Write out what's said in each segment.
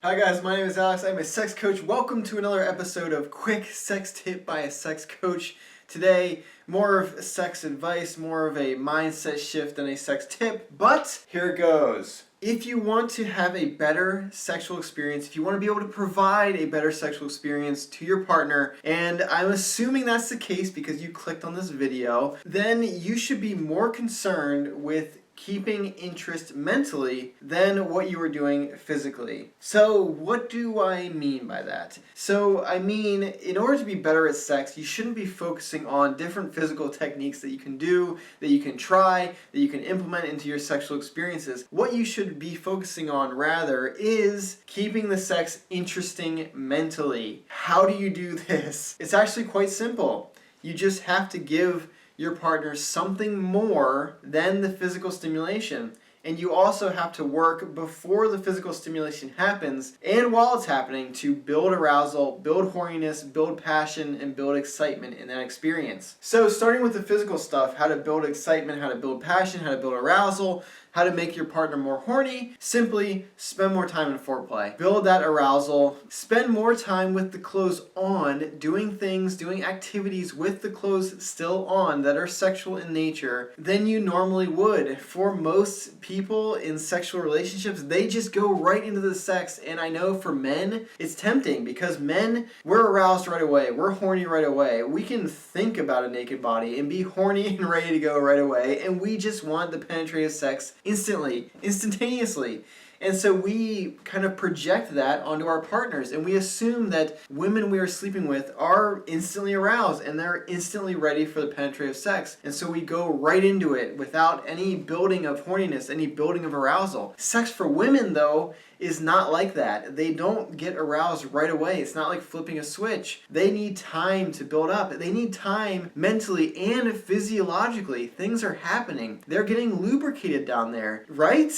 Hi guys, my name is Alex. I'm a sex coach. Welcome to another episode of Quick Sex Tip by a Sex Coach. Today, more of sex advice, more of a mindset shift than a sex tip, but here it goes. If you want to have a better sexual experience, if you want to be able to provide a better sexual experience to your partner, and I'm assuming that's the case because you clicked on this video, then you should be more concerned with keeping interest mentally than what you were doing physically. So what do I mean by that? So I mean, in order to be better at sex, you shouldn't be focusing on different physical techniques that you can do, that you can try, that you can implement into your sexual experiences. What you should be focusing on rather is keeping the sex interesting mentally. How do you do this? It's actually quite simple. You just have to give your partner something more than the physical stimulation. And you also have to work before the physical stimulation happens and while it's happening to build arousal, build horniness, build passion, and build excitement in that experience. So starting with the physical stuff, how to build excitement, how to build passion, how to build arousal, how to make your partner more horny, simply spend more time in foreplay. Build that arousal, spend more time with the clothes on, doing things, doing activities with the clothes still on that are sexual in nature than you normally would. For most people in sexual relationships, they just go right into the sex, and I know for men, it's tempting because men, we're aroused right away, we're horny right away. We can think about a naked body and be horny and ready to go right away, and we just want the penetrative sex instantly, instantaneously. And so we kind of project that onto our partners, and we assume that women we are sleeping with are instantly aroused and they're instantly ready for the penetrative sex. And so we go right into it without any building of horniness, any building of arousal. Sex for women, though, is not like that. They don't get aroused right away. It's not like flipping a switch. They need time to build up. They need time mentally and physiologically. Things are happening. They're getting lubricated down there, right?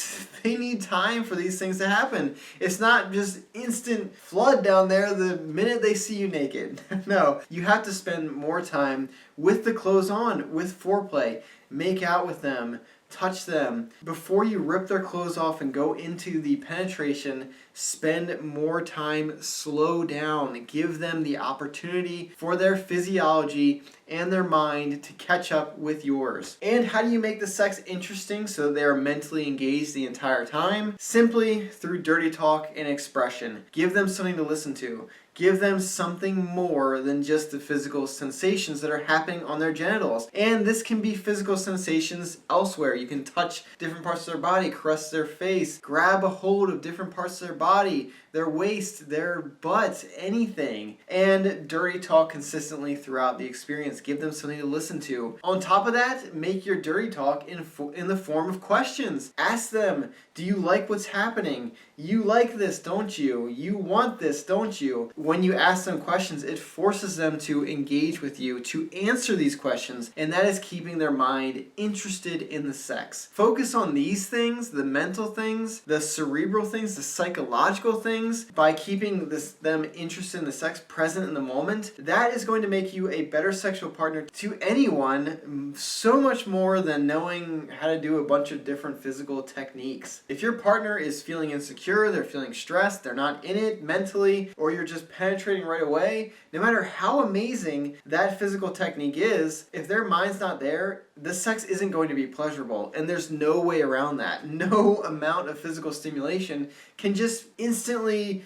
They need time for these things to happen. It's not just instant flood down there the minute they see you naked. No, you have to spend more time with the clothes on, with foreplay. Make out with them. Touch them. Before you rip their clothes off and go into the penetration, spend more time, slow down, give them the opportunity for their physiology and their mind to catch up with yours. And how do you make the sex interesting so they're mentally engaged the entire time? Simply through dirty talk and expression. Give them something to listen to. Give them something more than just the physical sensations that are happening on their genitals. And this can be physical sensations elsewhere. You can touch different parts of their body, caress their face, grab a hold of different parts of their body, their waist, their butt, anything. And dirty talk consistently throughout the experience. Give them something to listen to. On top of that, make your dirty talk in the form of questions. Ask them, do you like what's happening? You like this, don't you? You want this, don't you? When you ask them questions, it forces them to engage with you, to answer these questions, and that is keeping their mind interested in the sex. Focus on these things, the mental things, the cerebral things, the psychological things, by keeping them interested in the sex, present in the moment. That is going to make you a better sexual partner to anyone, so much more than knowing how to do a bunch of different physical techniques. If your partner is feeling insecure, they're feeling stressed, they're not in it mentally, or you're just penetrating right away, no matter how amazing that physical technique is, if their mind's not there, the sex isn't going to be pleasurable, and there's no way around that. No amount of physical stimulation can just instantly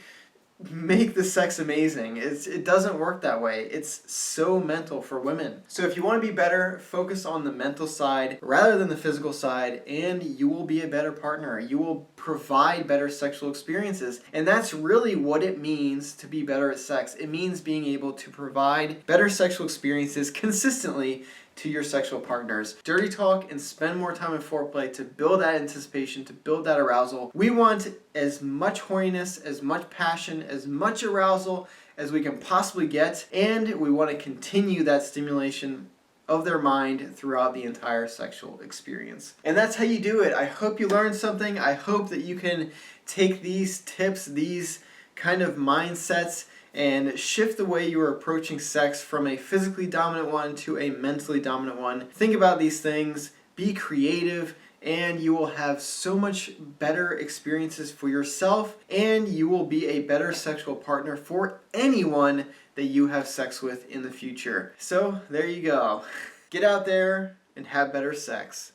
make the sex amazing. It doesn't work that way. It's so mental for women. So if you want to be better, focus on the mental side rather than the physical side, and you will be a better partner. You will provide better sexual experiences. And that's really what it means to be better at sex. It means being able to provide better sexual experiences consistently to your sexual partners. Dirty talk and spend more time in foreplay to build that anticipation, to build that arousal. We want as much horniness, as much passion, as much arousal as we can possibly get, and we want to continue that stimulation of their mind throughout the entire sexual experience. And that's how you do it. I hope you learned something. I hope that you can take these tips, these kind of mindsets, and shift the way you are approaching sex from a physically dominant one to a mentally dominant one. Think about these things, be creative, and you will have so much better experiences for yourself, and you will be a better sexual partner for anyone that you have sex with in the future. So there you go. Get out there and have better sex.